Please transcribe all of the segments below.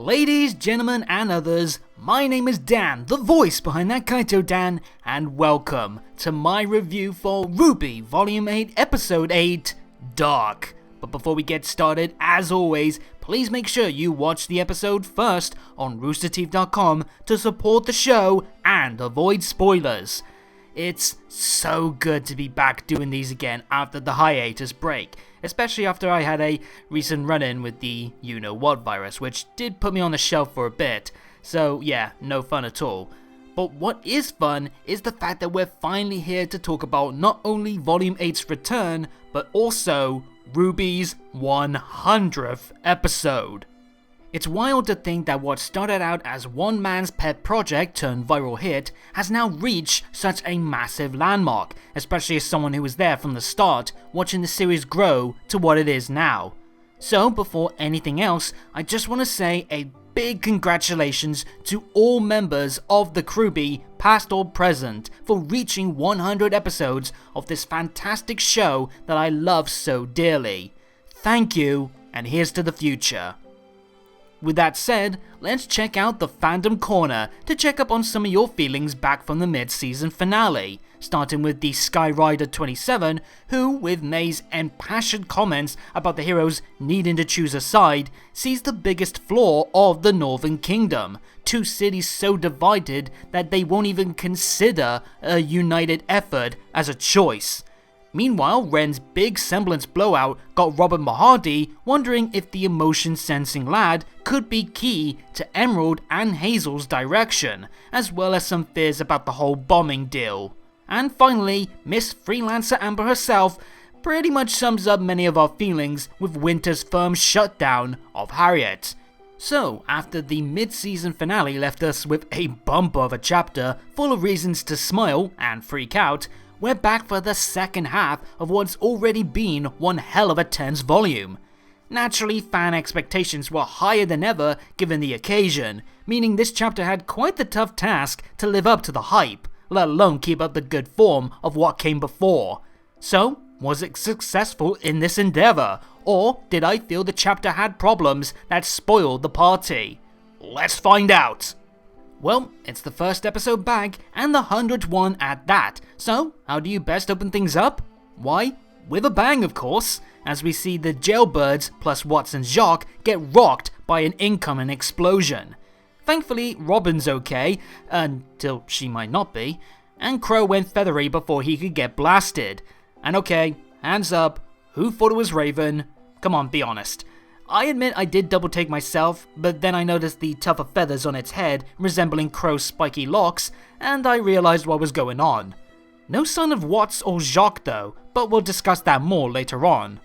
Ladies, gentlemen, and others, my name is Dan, the voice behind that Kaito Dan, and welcome to my review for RWBY Volume 8, Episode 8, Dark. But before we get started, as always, please make sure you watch the episode first on roosterteeth.com to support the show and avoid spoilers. It's so good to be back doing these again after the hiatus break, especially after I had a recent run-in with the you-know-what virus, which did put me on the shelf for a bit, so yeah, no fun at all. But what is fun is the fact that we're finally here to talk about not only Volume 8's return, but also RWBY's 100th episode. It's wild to think that what started out as one man's pet project turned viral hit has now reached such a massive landmark, especially as someone who was there from the start, watching the series grow to what it is now. So before anything else, I just want to say a big congratulations to all members of the RWBY, past or present, for reaching 100 episodes of this fantastic show that I love so dearly. Thank you, and here's to the future. With that said, let's check out the Fandom Corner to check up on some of your feelings back from the mid-season finale, starting with the Skyrider 27, who, with May's impassioned comments about the heroes needing to choose a side, sees the biggest flaw of the Northern Kingdom, two cities so divided that they won't even consider a united effort as a choice. Meanwhile, Ren's big semblance blowout got Robert Mahardy wondering if the emotion-sensing lad could be key to Emerald and Hazel's direction, as well as some fears about the whole bombing deal. And finally, Miss Freelancer Amber herself pretty much sums up many of our feelings with Winter's firm shutdown of Harriet. So, after the mid-season finale left us with a bumper of a chapter full of reasons to smile and freak out, we're back for the second half of what's already been one hell of a tense volume. Naturally, fan expectations were higher than ever given the occasion, meaning this chapter had quite the tough task to live up to the hype, let alone keep up the good form of what came before. So, was it successful in this endeavor, or did I feel the chapter had problems that spoiled the party? Let's find out! Well, it's the first episode back, and the 100th one at that, so how do you best open things up? Why, with a bang of course, as we see the jailbirds plus Watson's Jacques get rocked by an incoming explosion. Thankfully, Robin's okay, until she might not be, and Crow went feathery before he could get blasted. And okay, hands up, who thought it was Raven? Come on, be honest. I admit I did double take myself, but then I noticed the tougher feathers on its head resembling Crow's spiky locks, and I realized what was going on. No sign of Watts or Jacques though, but we'll discuss that more later on.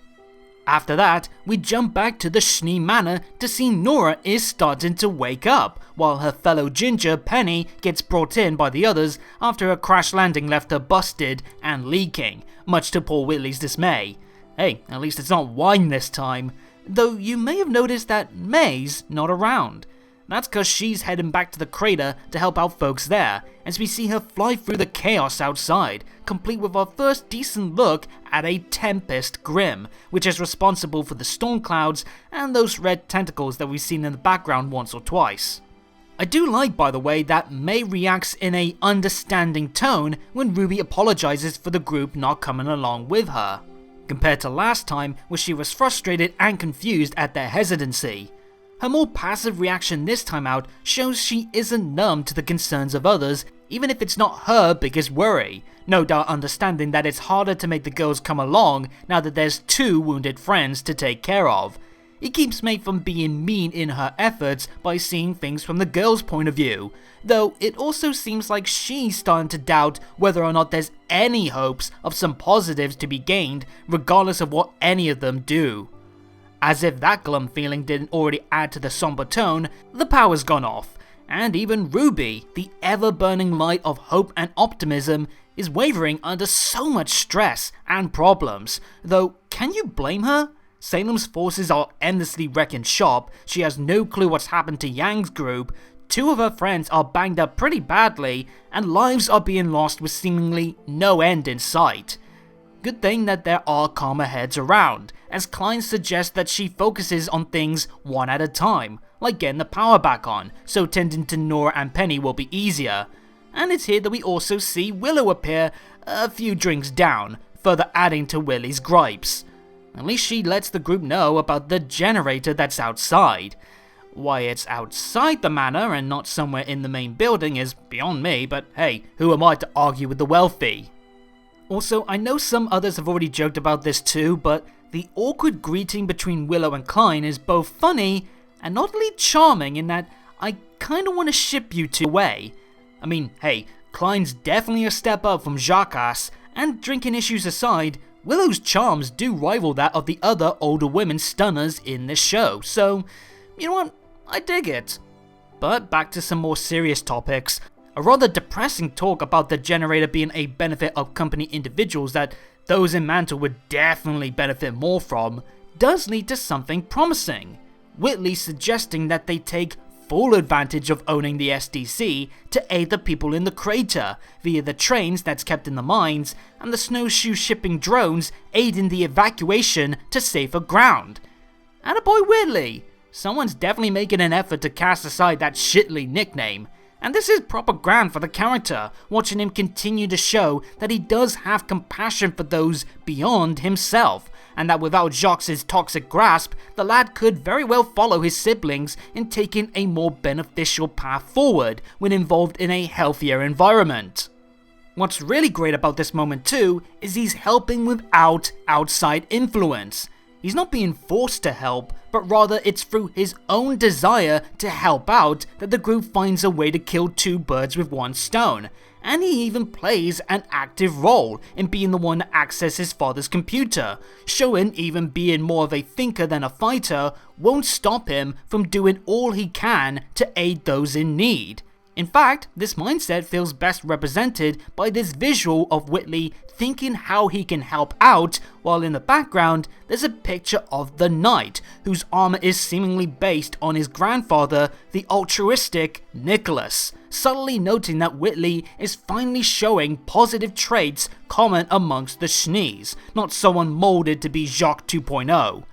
After that, we jump back to the Schnee manor to see Nora is starting to wake up, while her fellow ginger, Penny, gets brought in by the others after a crash landing left her busted and leaking, much to poor Whitley's dismay. Hey, at least it's not wine this time. Though you may have noticed that May's not around. That's cause she's heading back to the crater to help out folks there, as we see her fly through the chaos outside, complete with our first decent look at a Tempest Grim, which is responsible for the storm clouds and those red tentacles that we've seen in the background once or twice. I do like, by the way, that May reacts in a understanding tone when RWBY apologizes for the group not coming along with her, compared to last time where she was frustrated and confused at their hesitancy. Her more passive reaction this time out shows she isn't numb to the concerns of others, even if it's not her biggest worry, no doubt understanding that it's harder to make the girls come along now that there's two wounded friends to take care of. It keeps May from being mean in her efforts by seeing things from the girls' point of view, though it also seems like she's starting to doubt whether or not there's any hopes of some positives to be gained regardless of what any of them do. As if that glum feeling didn't already add to the somber tone, the power's gone off, and even RWBY, the ever-burning light of hope and optimism, is wavering under so much stress and problems, though can you blame her? Salem's forces are endlessly wrecking shop, she has no clue what's happened to Yang's group, two of her friends are banged up pretty badly, and lives are being lost with seemingly no end in sight. Good thing that there are calmer heads around, as Klein suggests that she focuses on things one at a time, like getting the power back on, so tending to Nora and Penny will be easier. And it's here that we also see Willow appear a few drinks down, further adding to Willie's gripes. At least she lets the group know about the generator that's outside. Why it's outside the manor and not somewhere in the main building is beyond me, but hey, who am I to argue with the wealthy? Also, I know some others have already joked about this too, but the awkward greeting between Willow and Klein is both funny and oddly charming in that I kinda wanna ship you two away. I mean, hey, Klein's definitely a step up from Jacques, and drinking issues aside, Willow's charms do rival that of the other older women stunners in this show, so, you know what, I dig it. But back to some more serious topics. A rather depressing talk about the generator being a benefit of company individuals that those in Mantle would definitely benefit more from does lead to something promising. Whitley suggesting that they take full advantage of owning the SDC to aid the people in the crater via the trains that's kept in the mines and the snowshoe shipping drones aiding the evacuation to safer ground. Attaboy Whitley! Someone's definitely making an effort to cast aside that shitly nickname. And this is proper grand for the character, watching him continue to show that he does have compassion for those beyond himself, and that without Jacques' toxic grasp, the lad could very well follow his siblings in taking a more beneficial path forward when involved in a healthier environment. What's really great about this moment too is he's helping without outside influence. He's not being forced to help, but rather it's through his own desire to help out that the group finds a way to kill two birds with one stone, and he even plays an active role in being the one to access his father's computer, showing even being more of a thinker than a fighter won't stop him from doing all he can to aid those in need. In fact, this mindset feels best represented by this visual of Whitley thinking how he can help out, while in the background there's a picture of the knight, whose armor is seemingly based on his grandfather, the altruistic Nicholas, subtly noting that Whitley is finally showing positive traits common amongst the Schnees, not someone molded to be Jacques 2.0.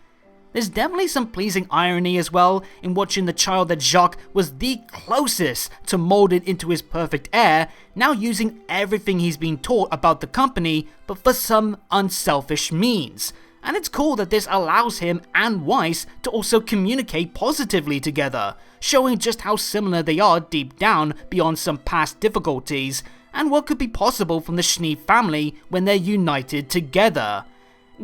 There's definitely some pleasing irony as well in watching the child that Jacques was the closest to molded into his perfect heir, now using everything he's been taught about the company, but for some unselfish means. And it's cool that this allows him and Weiss to also communicate positively together, showing just how similar they are deep down beyond some past difficulties, and what could be possible from the Schnee family when they're united together.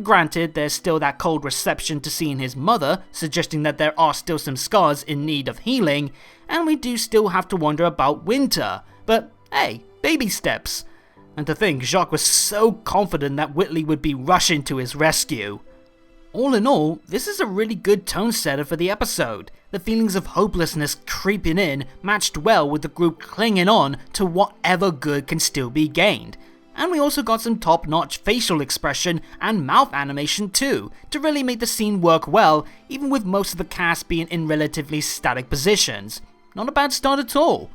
Granted, there's still that cold reception to seeing his mother, suggesting that there are still some scars in need of healing, and we do still have to wonder about Winter, but hey, baby steps. And to think Jacques was so confident that Whitley would be rushing to his rescue. All in all, this is a really good tone setter for the episode. The feelings of hopelessness creeping in matched well with the group clinging on to whatever good can still be gained. And we also got some top-notch facial expression and mouth animation too, to really make the scene work well, even with most of the cast being in relatively static positions. Not a bad start at all.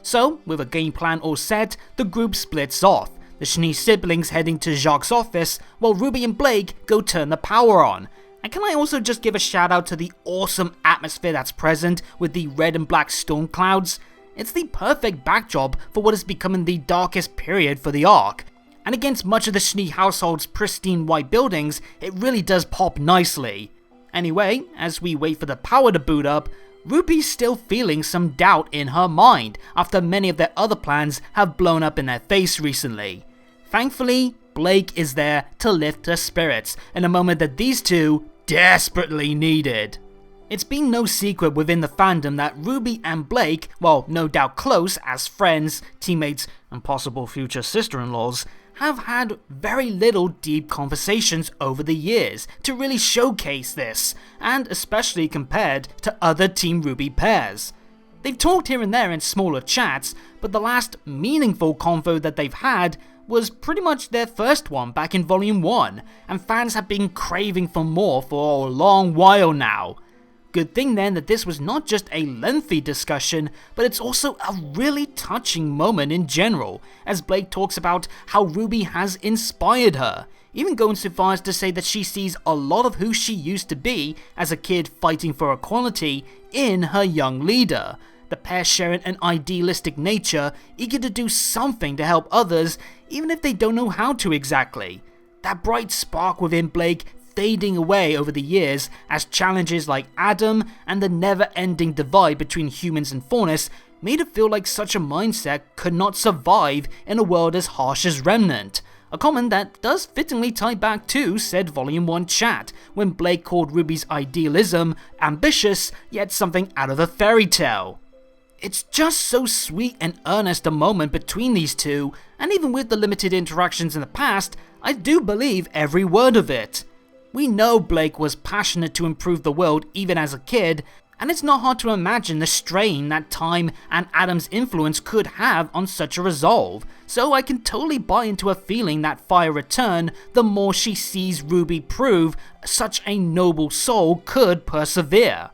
So, with a game plan all set, the group splits off, the Schnee siblings heading to Jacques' office, while Ruby and Blake go turn the power on. And can I also just give a shout out to the awesome atmosphere that's present with the red and black storm clouds? It's the perfect backdrop for what is becoming the darkest period for the arc. And against much of the Schnee household's pristine white buildings, it really does pop nicely. Anyway, as we wait for the power to boot up, Ruby's still feeling some doubt in her mind after many of their other plans have blown up in their face recently. Thankfully, Blake is there to lift her spirits in a moment that these two desperately needed. It's been no secret within the fandom that Ruby and Blake, while no doubt close as friends, teammates, and possible future sister-in-laws, have had very little deep conversations over the years to really showcase this, and especially compared to other Team RWBY pairs. They've talked here and there in smaller chats, but the last meaningful convo that they've had was pretty much their first one back in Volume 1, and fans have been craving for more for a long while now. Good thing then that this was not just a lengthy discussion, but it's also a really touching moment in general, as Blake talks about how RWBY has inspired her, even going so far as to say that she sees a lot of who she used to be as a kid fighting for equality in her young leader. The pair sharing an idealistic nature, eager to do something to help others, even if they don't know how to exactly. That bright spark within Blake fading away over the years as challenges like Adam and the never-ending divide between humans and faunus made it feel like such a mindset could not survive in a world as harsh as Remnant. A comment that does fittingly tie back to said Volume 1 chat, when Blake called RWBY's idealism ambitious, yet something out of a fairy tale. It's just so sweet and earnest a moment between these two, and even with the limited interactions in the past, I do believe every word of it. We know Blake was passionate to improve the world even as a kid, and it's not hard to imagine the strain that time and Adam's influence could have on such a resolve, so I can totally buy into her feeling that fire return the more she sees RWBY prove such a noble soul could persevere.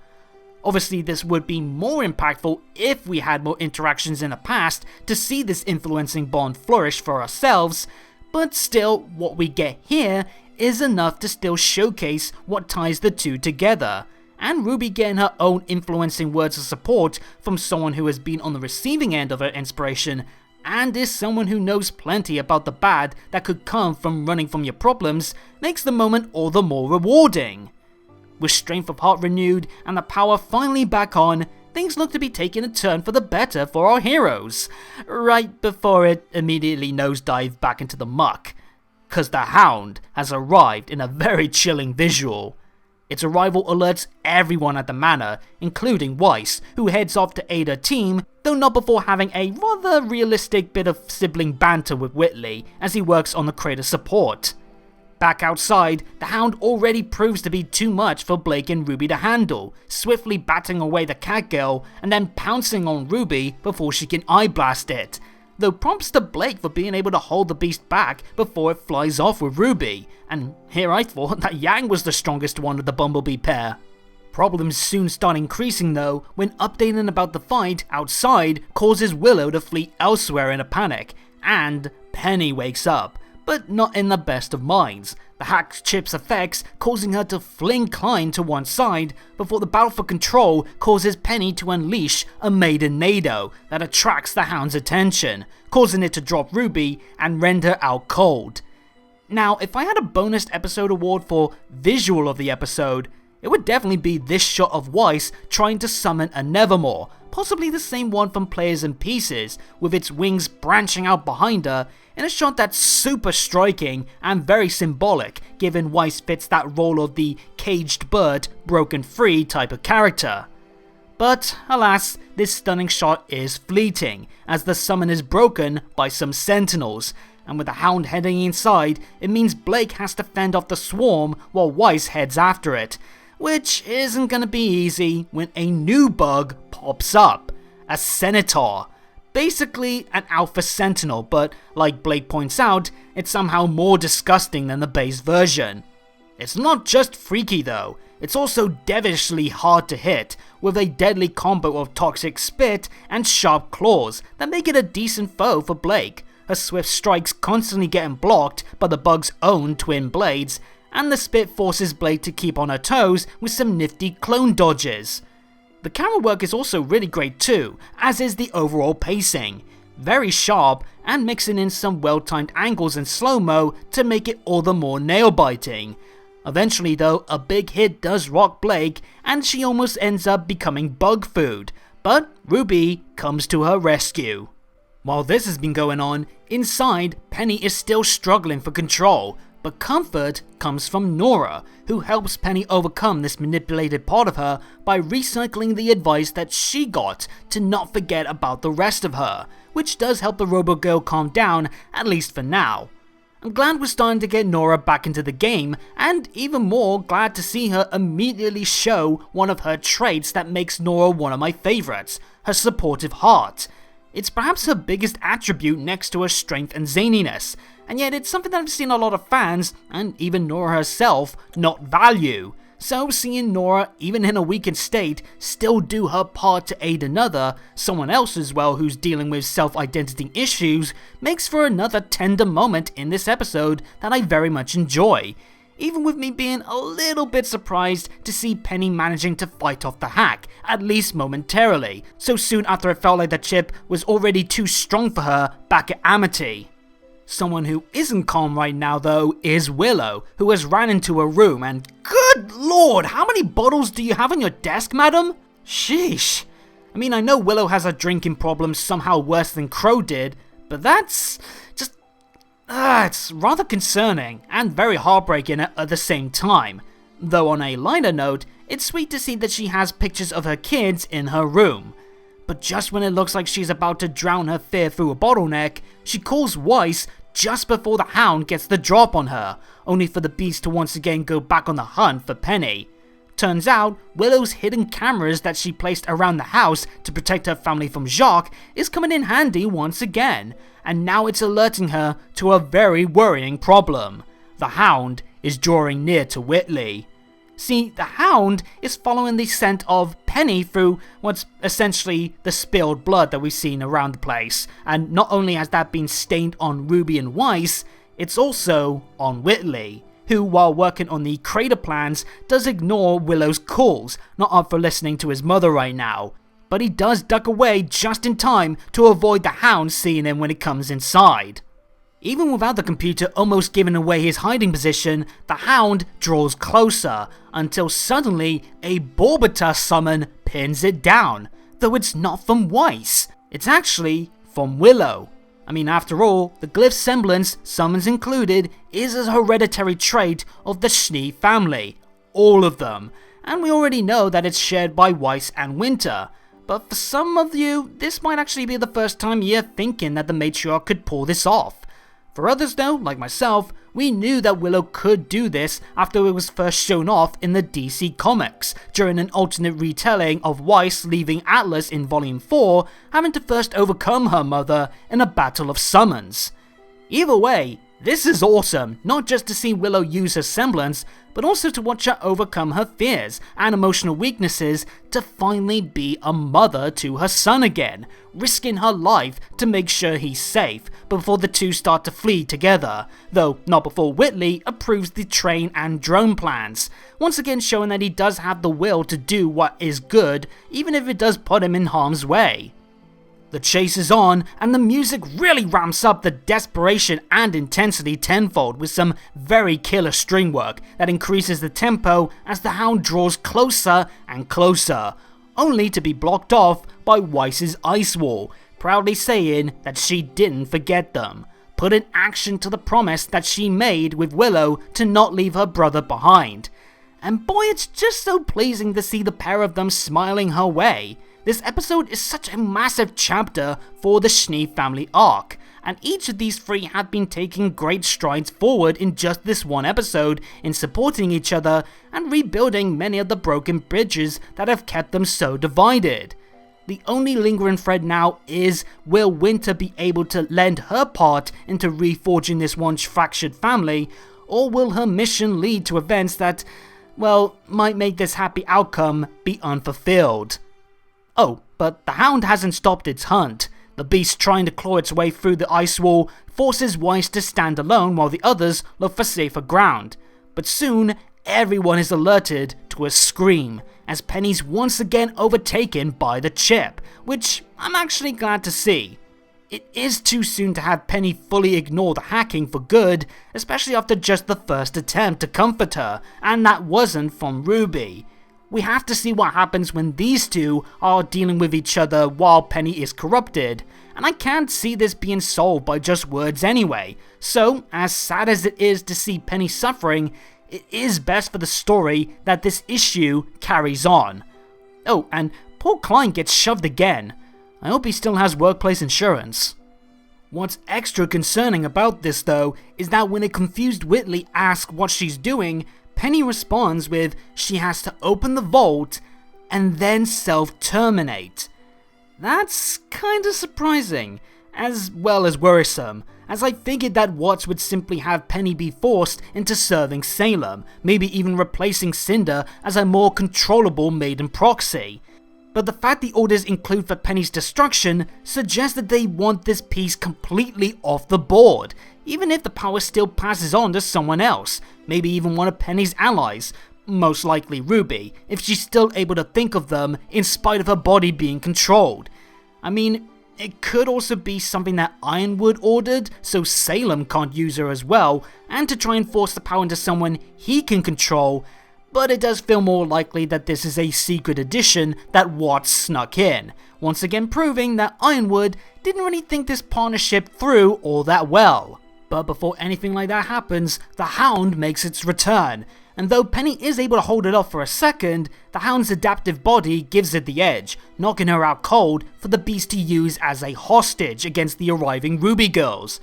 Obviously this would be more impactful if we had more interactions in the past to see this influencing bond flourish for ourselves, but still what we get here is enough to still showcase what ties the two together, and RWBY getting her own influencing words of support from someone who has been on the receiving end of her inspiration and is someone who knows plenty about the bad that could come from running from your problems makes the moment all the more rewarding. With strength of heart renewed and the power finally back on, things look to be taking a turn for the better for our heroes, right before it immediately nosedive back into the muck. Cause the Hound has arrived in a very chilling visual. Its arrival alerts everyone at the manor, including Weiss, who heads off to aid her team, though not before having a rather realistic bit of sibling banter with Whitley as he works on the crater support. Back outside, the Hound already proves to be too much for Blake and RWBY to handle, swiftly batting away the cat girl and then pouncing on RWBY before she can eye blast it, though prompts to Blake for being able to hold the beast back before it flies off with RWBY, and here I thought that Yang was the strongest one of the Bumblebee pair. Problems soon start increasing though, when updating about the fight outside causes Willow to flee elsewhere in a panic, and Penny wakes up, but not in the best of minds, the hacked chip's effects causing her to fling Klein to one side before the battle for control causes Penny to unleash a maiden nado that attracts the Hound's attention, causing it to drop RWBY and rend her out cold. Now, if I had a bonus episode award for visual of the episode, it would definitely be this shot of Weiss trying to summon a Nevermore, possibly the same one from Players and Pieces, with its wings branching out behind her, in a shot that's super striking and very symbolic, given Weiss fits that role of the caged bird, broken free type of character. But alas, this stunning shot is fleeting, as the summon is broken by some sentinels, and with the Hound heading inside, it means Blake has to fend off the swarm while Weiss heads after it, which isn't gonna be easy when a new bug pops up, a Senator. Basically an alpha sentinel, but like Blake points out, it's somehow more disgusting than the base version. It's not just freaky though, it's also devilishly hard to hit, with a deadly combo of toxic spit and sharp claws that make it a decent foe for Blake, her swift strikes constantly getting blocked by the bug's own twin blades, and the spit forces Blake to keep on her toes with some nifty clone dodges. The camera work is also really great too, as is the overall pacing. Very sharp and mixing in some well-timed angles and slow-mo to make it all the more nail-biting. Eventually though, a big hit does rock Blake and she almost ends up becoming bug food, but RWBY comes to her rescue. While this has been going on, inside Penny is still struggling for control, but comfort comes from Nora, who helps Penny overcome this manipulated part of her by recycling the advice that she got to not forget about the rest of her, which does help the Robo-Girl calm down, at least for now. I'm glad we're starting to get Nora back into the game, and even more glad to see her immediately show one of her traits that makes Nora one of my favourites, her supportive heart. It's perhaps her biggest attribute next to her strength and zaniness, and yet it's something that I've seen a lot of fans, and even Nora herself, not value. So seeing Nora, even in a weakened state, still do her part to aid another, someone else as well who's dealing with self-identity issues, makes for another tender moment in this episode that I very much enjoy. Even with me being a little bit surprised to see Penny managing to fight off the hack, at least momentarily, so soon after it felt like the chip was already too strong for her back at Amity. Someone who isn't calm right now though is Willow, who has ran into her room and good lord, how many bottles do you have on your desk, madam? Sheesh. I mean, I know Willow has a drinking problem somehow worse than Crow did, but that's just... it's rather concerning and very heartbreaking at the same time. Though on a lighter note, it's sweet to see that she has pictures of her kids in her room. But just when it looks like she's about to drown her fear through a bottleneck, she calls Weiss just before the hound gets the drop on her, only for the beast to once again go back on the hunt for Penny. Turns out, Willow's hidden cameras that she placed around the house to protect her family from Jacques is coming in handy once again, and now it's alerting her to a very worrying problem. The hound is drawing near to Whitley. See, the hound is following the scent of Penny through what's essentially the spilled blood that we've seen around the place, and not only has that been stained on Ruby and Weiss, it's also on Whitley, who, while working on the crater plans, does ignore Willow's calls, not up for listening to his mother right now. But he does duck away just in time to avoid the hound seeing him when it comes inside. Even without the computer almost giving away his hiding position, the hound draws closer, until suddenly a Borbita summon pins it down, though it's not from Weiss, it's actually from Willow. I mean, after all, the glyph semblance, summons included, is a hereditary trait of the Schnee family, all of them, and we already know that it's shared by Weiss and Winter. But for some of you, this might actually be the first time you're thinking that the matriarch could pull this off. For others though, like myself, we knew that Willow could do this after it was first shown off in the DC Comics, during an alternate retelling of Weiss leaving Atlas in Volume 4, having to first overcome her mother in a battle of summons. Either way, this is awesome, not just to see Willow use her semblance, but also to watch her overcome her fears and emotional weaknesses to finally be a mother to her son again, risking her life to make sure he's safe before the two start to flee together, though not before Whitley approves the train and drone plans, once again showing that he does have the will to do what is good, even if it does put him in harm's way. The chase is on, and the music really ramps up the desperation and intensity tenfold with some very killer string work that increases the tempo as the hound draws closer and closer, only to be blocked off by Weiss's ice wall, proudly saying that she didn't forget them, putting action to the promise that she made with Willow to not leave her brother behind. And boy, it's just so pleasing to see the pair of them smiling her way. This episode is such a massive chapter for the Schnee family arc, and each of these three have been taking great strides forward in just this one episode in supporting each other and rebuilding many of the broken bridges that have kept them so divided. The only lingering thread now is, will Winter be able to lend her part into reforging this once fractured family, or will her mission lead to events that, well, might make this happy outcome be unfulfilled? Oh, but the hound hasn't stopped its hunt. The beast trying to claw its way through the ice wall forces Weiss to stand alone while the others look for safer ground. But soon, everyone is alerted to a scream, as Penny's once again overtaken by the chip, which I'm actually glad to see. It is too soon to have Penny fully ignore the hacking for good, especially after just the first attempt to comfort her, and that wasn't from RWBY. We have to see what happens when these two are dealing with each other while Penny is corrupted, and I can't see this being solved by just words anyway, so as sad as it is to see Penny suffering, it is best for the story that this issue carries on. Oh, and poor Klein gets shoved again. I hope he still has workplace insurance. What's extra concerning about this though is that when a confused Whitley asks what she's doing, Penny responds with she has to open the vault and then self-terminate. That's kinda surprising, as well as worrisome, as I figured that Watts would simply have Penny be forced into serving Salem, maybe even replacing Cinder as a more controllable maiden proxy. But the fact the orders include for Penny's destruction suggests that they want this piece completely off the board, even if the power still passes on to someone else, maybe even one of Penny's allies, most likely RWBY, if she's still able to think of them in spite of her body being controlled. I mean, it could also be something that Ironwood ordered, so Salem can't use her as well, and to try and force the power into someone he can control, but it does feel more likely that this is a secret addition that Watts snuck in, once again proving that Ironwood didn't really think this partnership through all that well. But before anything like that happens, the Hound makes its return, and though Penny is able to hold it off for a second, the Hound's adaptive body gives it the edge, knocking her out cold for the beast to use as a hostage against the arriving RWBY girls.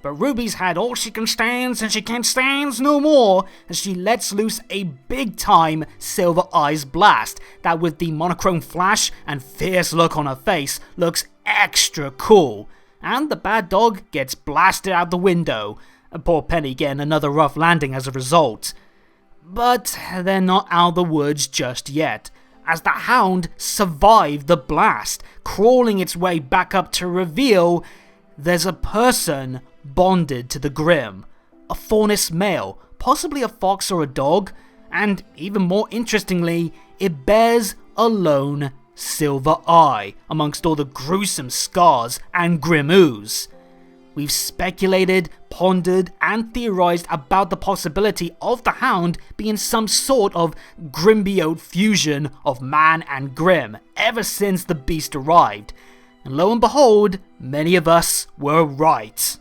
But RWBY's had all she can stand and she can't stand no more, as she lets loose a big time Silver Eyes blast that, with the monochrome flash and fierce look on her face, looks extra cool. And the bad dog gets blasted out the window, poor Penny getting another rough landing as a result. But they're not out of the woods just yet, as the Hound survived the blast, crawling its way back up to reveal there's a person bonded to the Grimm. A faunus male, possibly a fox or a dog, and even more interestingly, it bears a lone silver eye amongst all the gruesome scars and grim ooze. We've speculated, pondered, and theorized about the possibility of the Hound being some sort of grimbiote fusion of man and Grimm ever since the beast arrived, and lo and behold, many of us were right.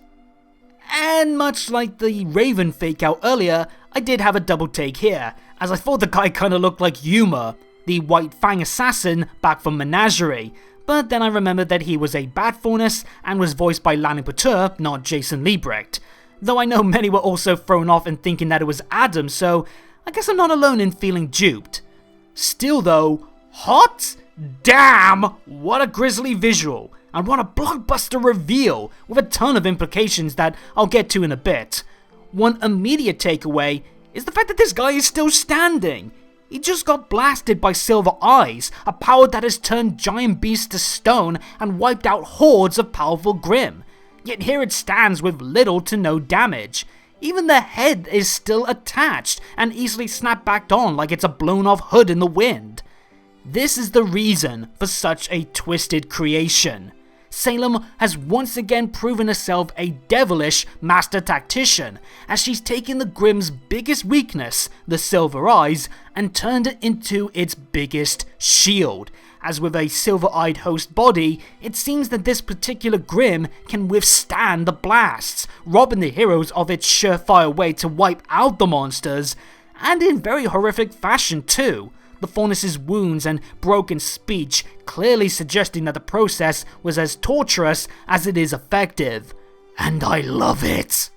And much like the Raven fake out earlier, I did have a double take here, as I thought the guy kinda looked like Yuma, the White Fang assassin back from Menagerie, but then I remembered that he was a bad faunus and was voiced by Lanning Couture, not Jason Liebrecht. Though I know many were also thrown off in thinking that it was Adam, so I guess I'm not alone in feeling duped. Still though, hot damn, what a grisly visual, and what a blockbuster reveal, with a ton of implications that I'll get to in a bit. One immediate takeaway is the fact that this guy is still standing. He just got blasted by Silver Eyes, a power that has turned giant beasts to stone and wiped out hordes of powerful Grimm. Yet here it stands with little to no damage. Even the head is still attached and easily snapped back on like it's a blown off hood in the wind. This is the reason for such a twisted creation. Salem has once again proven herself a devilish master tactician, as she's taken the Grimm's biggest weakness, the Silver Eyes, and turned it into its biggest shield. As with a silver-eyed host body, it seems that this particular Grimm can withstand the blasts, robbing the heroes of its surefire way to wipe out the monsters, and in very horrific fashion too. The faunus's wounds and broken speech clearly suggesting that the process was as torturous as it is effective. And I love it!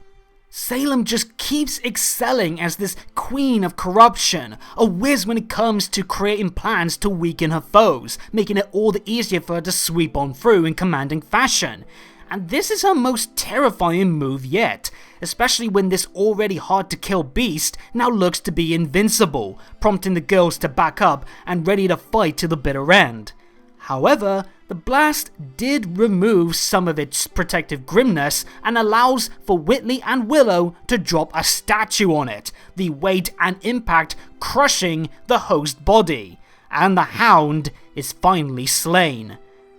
Salem just keeps excelling as this queen of corruption, a whiz when it comes to creating plans to weaken her foes, making it all the easier for her to sweep on through in commanding fashion. And this is her most terrifying move yet, especially when this already hard to kill beast now looks to be invincible, prompting the girls to back up and ready to fight to the bitter end. However, the blast did remove some of its protective grimness and allows for Whitley and Willow to drop a statue on it, the weight and impact crushing the host body, and the Hound is finally slain.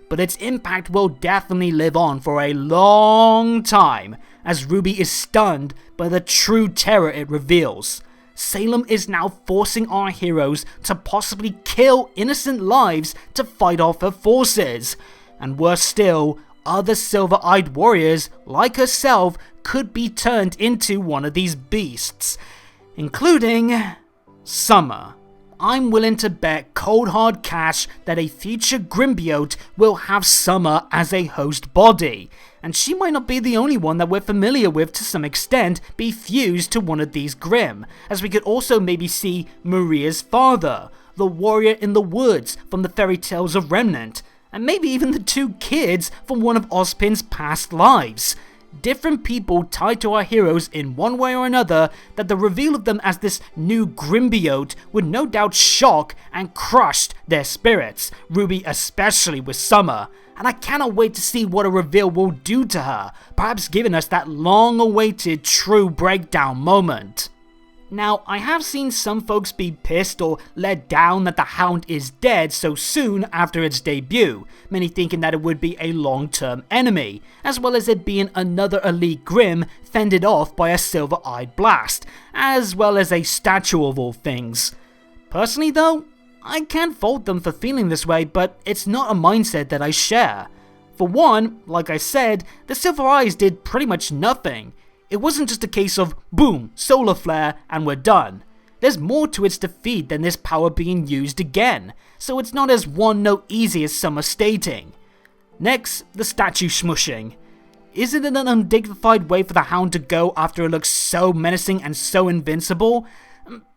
But its impact will definitely live on for a long time, as RWBY is stunned by the true terror it reveals. Salem is now forcing our heroes to possibly kill innocent lives to fight off her forces. And worse still, other silver-eyed warriors like herself could be turned into one of these beasts, including Summer. I'm willing to bet cold hard cash that a future Grimbiote will have Summer as a host body, and she might not be the only one that we're familiar with to some extent be fused to one of these Grimm, as we could also maybe see Maria's father, the warrior in the woods from the fairy tales of Remnant, and maybe even the two kids from one of Ozpin's past lives. different people tied to our heroes in one way or another that the reveal of them as this new Grimbyot would no doubt shock and crush their spirits, RWBY especially with Summer, and I cannot wait to see what a reveal will do to her, perhaps giving us that long-awaited true breakdown moment. Now, I have seen some folks be pissed or let down that the Hound is dead so soon after its debut, many thinking that it would be a long-term enemy, as well as it being another elite Grim fended off by a silver-eyed blast, as well as a statue of all things. Personally though, I can't fault them for feeling this way, but it's not a mindset that I share. For one, like I said, the Silver Eyes did pretty much nothing. It wasn't just a case of boom, solar flare, and we're done. There's more to its defeat than this power being used again, so it's not as one note easy as some are stating. Next, the statue smushing. Isn't it an undignified way for the Hound to go after it looks so menacing and so invincible?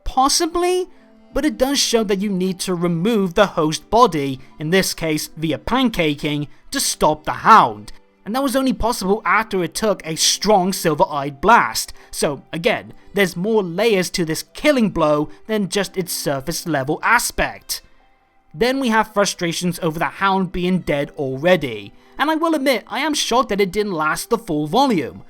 Possibly, but it does show that you need to remove the host body, in this case via pancaking, to stop the Hound. And that was only possible after it took a strong silver-eyed blast, so again, there's more layers to this killing blow than just its surface level aspect. Then we have frustrations over the Hound being dead already, and I will admit I am shocked that it didn't last the full volume.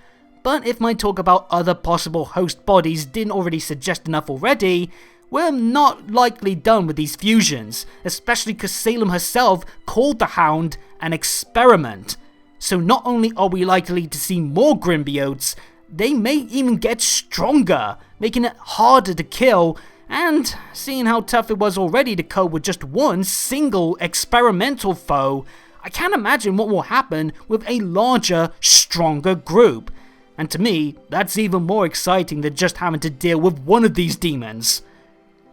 But if my talk about other possible host bodies didn't already suggest enough already, we're not likely done with these fusions, especially because Salem herself called the Hound an experiment. So not only are we likely to see more Grimbyotes, they may even get stronger, making it harder to kill, and seeing how tough it was already to cope with just one single experimental foe, I can't imagine what will happen with a larger, stronger group. And to me, that's even more exciting than just having to deal with one of these demons.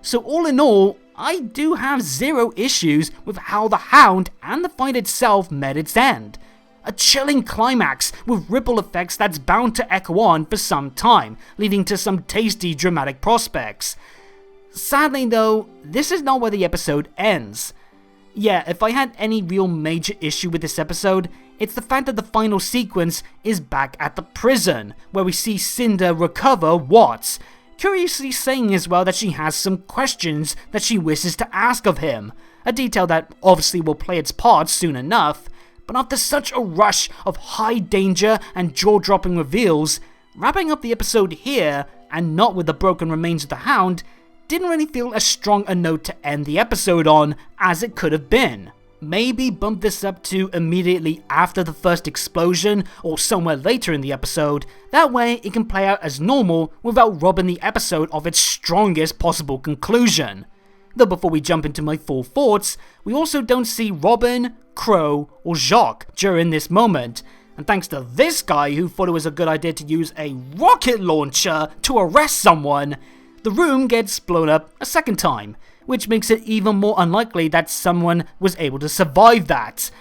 So all in all, I do have zero issues with how the Hound and the fight itself met its end. A chilling climax with ripple effects that's bound to echo on for some time, leading to some tasty dramatic prospects. Sadly though, this is not where the episode ends. Yeah, if I had any real major issue with this episode, it's the fact that the final sequence is back at the prison, where we see Cinder recover Watts, curiously saying as well that she has some questions that she wishes to ask of him, a detail that obviously will play its part soon enough. But after such a rush of high danger and jaw-dropping reveals, wrapping up the episode here, and not with the broken remains of the Hound, didn't really feel as strong a note to end the episode on as it could have been. Maybe bump this up to immediately after the first explosion or somewhere later in the episode, that way it can play out as normal without robbing the episode of its strongest possible conclusion. Though before we jump into my full thoughts, we also don't see Robin, Crow, or Jacques during this moment, and thanks to this guy who thought it was a good idea to use a rocket launcher to arrest someone, the room gets blown up a second time, which makes it even more unlikely that someone was able to survive that.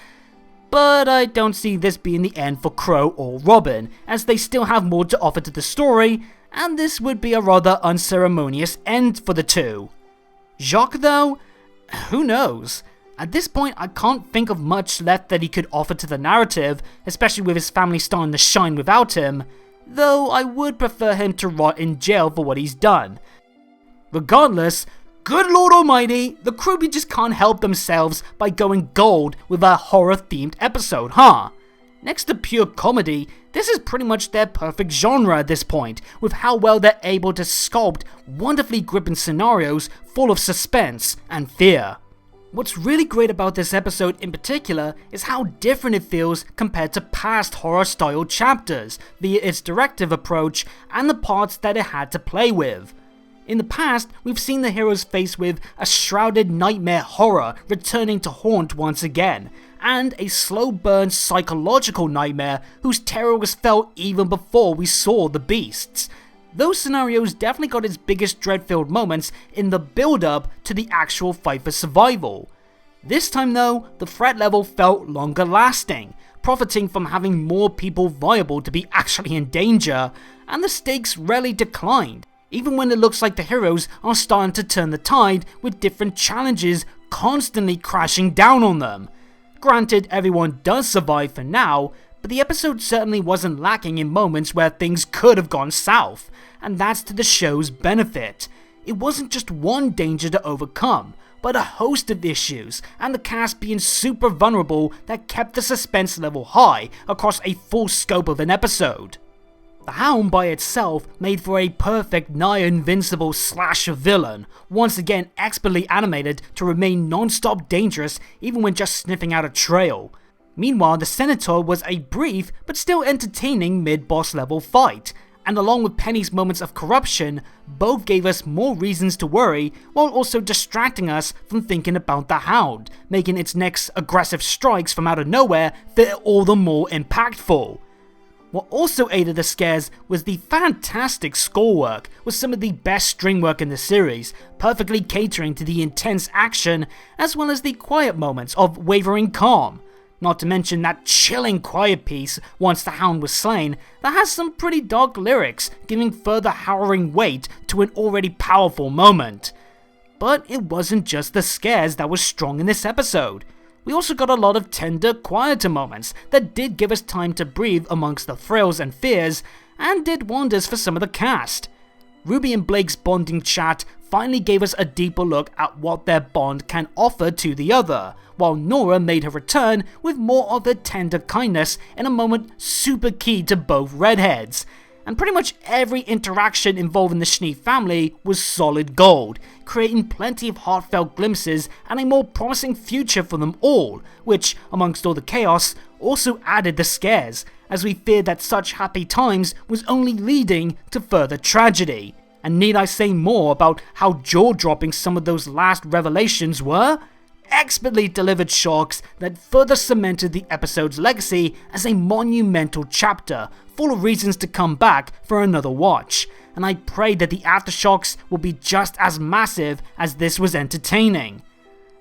But I don't see this being the end for Crow or Robin, as they still have more to offer to the story, and this would be a rather unceremonious end for the two. Jacques though? Who knows? At this point I can't think of much left that he could offer to the narrative, especially with his family starting to shine without him, though I would prefer him to rot in jail for what he's done. Regardless, good Lord Almighty, the RWBY just can't help themselves by going gold with a horror-themed episode, huh? Next to pure comedy, this is pretty much their perfect genre at this point, with how well they're able to sculpt wonderfully gripping scenarios full of suspense and fear. What's really great about this episode in particular is how different it feels compared to past horror-style chapters, via its directive approach and the parts that it had to play with. In the past, we've seen the heroes faced with a shrouded nightmare horror returning to haunt once again, and a slow burn psychological nightmare whose terror was felt even before we saw the beasts. Those scenarios definitely got its biggest dread-filled moments in the build-up to the actual fight for survival. This time though, the threat level felt longer lasting, profiting from having more people viable to be actually in danger, and the stakes rarely declined, even when it looks like the heroes are starting to turn the tide with different challenges constantly crashing down on them. Granted, everyone does survive for now, But the episode certainly wasn't lacking in moments where things could have gone south, and that's to the show's benefit. It wasn't just one danger to overcome, but a host of issues, and the cast being super vulnerable that kept the suspense level high across a full scope of an episode. The Hound by itself made for a perfect nigh invincible slasher villain, once again expertly animated to remain non-stop dangerous even when just sniffing out a trail. Meanwhile, the Senator was a brief but still entertaining mid-boss level fight, and along with Penny's moments of corruption, both gave us more reasons to worry while also distracting us from thinking about the Hound, making its next aggressive strikes from out of nowhere feel all the more impactful. What also aided the scares was the fantastic score work, with some of the best string work in the series, perfectly catering to the intense action as well as the quiet moments of wavering calm. Not to mention that chilling quiet piece once the Hound was slain that has some pretty dark lyrics, giving further harrowing weight to an already powerful moment. But it wasn't just the scares that was strong in this episode. We also got a lot of tender, quieter moments that did give us time to breathe amongst the thrills and fears, and did wonders for some of the cast. Ruby and Blake's bonding chat finally gave us a deeper look at what their bond can offer to the other, while Nora made her return with more of her tender kindness in a moment super key to both redheads. And pretty much every interaction involving the Schnee family was solid gold, creating plenty of heartfelt glimpses and a more promising future for them all, which, amongst all the chaos, also added the scares, as we feared that such happy times was only leading to further tragedy. And need I say more about how jaw-dropping some of those last revelations were? Expertly delivered shocks that further cemented the episode's legacy as a monumental chapter, full of reasons to come back for another watch, and I pray that the aftershocks will be just as massive as this was entertaining.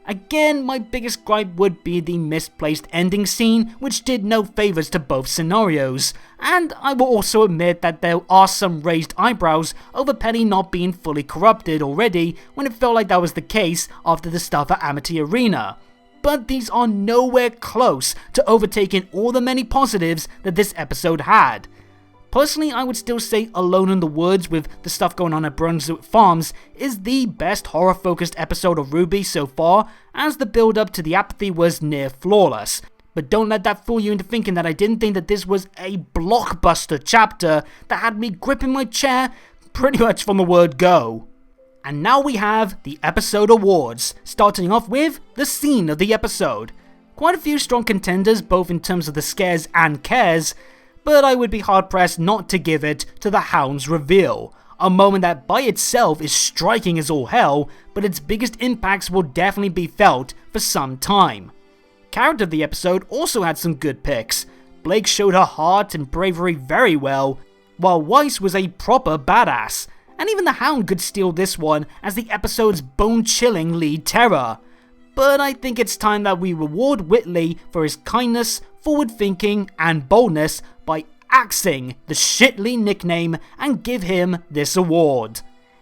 Again, my biggest gripe would be the misplaced ending scene, which did no favours to both scenarios, and I will also admit that there are some raised eyebrows over Penny not being fully corrupted already when it felt like that was the case after the stuff at Amity Arena. But these are nowhere close to overtaking all the many positives that this episode had. Personally, I would still say Alone in the Woods with the stuff going on at Brunswick Farms is the best horror-focused episode of RWBY so far, as the build-up to the apathy was near flawless. But don't let that fool you into thinking that I didn't think that this was a blockbuster chapter that had me gripping my chair pretty much from the word go. And now we have the episode awards, starting off with the scene of the episode. Quite a few strong contenders both in terms of the scares and cares, but I would be hard-pressed not to give it to the Hound's reveal, a moment that by itself is striking as all hell, but its biggest impacts will definitely be felt for some time. Character of the episode also had some good picks. Blake showed her heart and bravery very well, while Weiss was a proper badass, and even the Hound could steal this one as the episode's bone-chilling lead terror. But I think it's time that we reward Whitley for his kindness, forward-thinking, and boldness by axing the Shitly nickname and give him this award.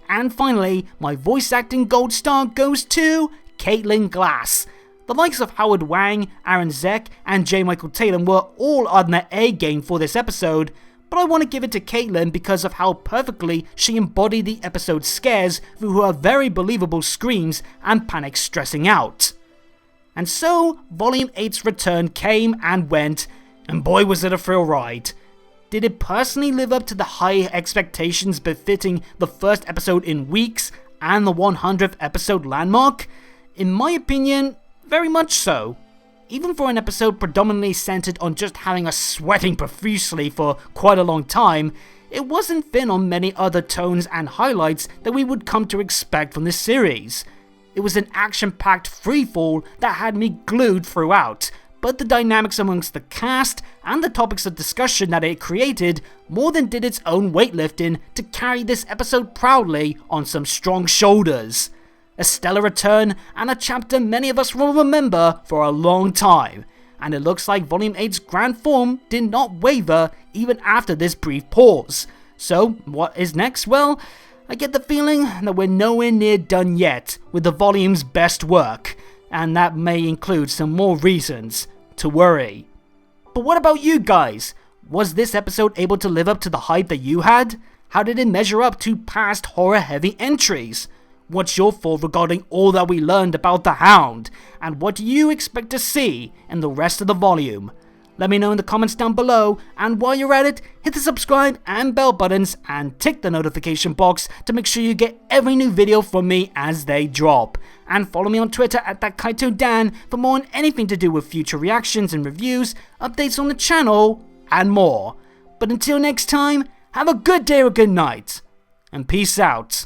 And finally, my voice acting gold star goes to Caitlin Glass. The likes of Howard Wang, Aaron Zek, and J. Michael Tatum were all on their A game for this episode, but I want to give it to Caitlin because of how perfectly she embodied the episode's scares through her very believable screams and panic stressing out. And so, Volume 8's return came and went, and boy was it a thrill ride. Did it personally live up to the high expectations befitting the first episode in weeks and the 100th episode landmark? In my opinion, very much so. Even for an episode predominantly centered on just having us sweating profusely for quite a long time, it wasn't thin on many other tones and highlights that we would come to expect from this series. It was an action-packed freefall that had me glued throughout, but the dynamics amongst the cast and the topics of discussion that it created more than did its own weightlifting to carry this episode proudly on some strong shoulders. A stellar return and a chapter many of us will remember for a long time, and it looks like Volume 8's grand form did not waver even after this brief pause. So what is next? Well, I get the feeling that we're nowhere near done yet with the volume's best work, and that may include some more reasons to worry. But what about you guys? Was this episode able to live up to the hype that you had? How did it measure up to past horror-heavy entries? What's your thought regarding all that we learned about the Hound? And what do you expect to see in the rest of the volume? Let me know in the comments down below, and while you're at it, hit the subscribe and bell buttons and tick the notification box to make sure you get every new video from me as they drop. And follow me on Twitter at ThatKaitoDan for more on anything to do with future reactions and reviews, updates on the channel, and more. But until next time, have a good day or good night, and peace out.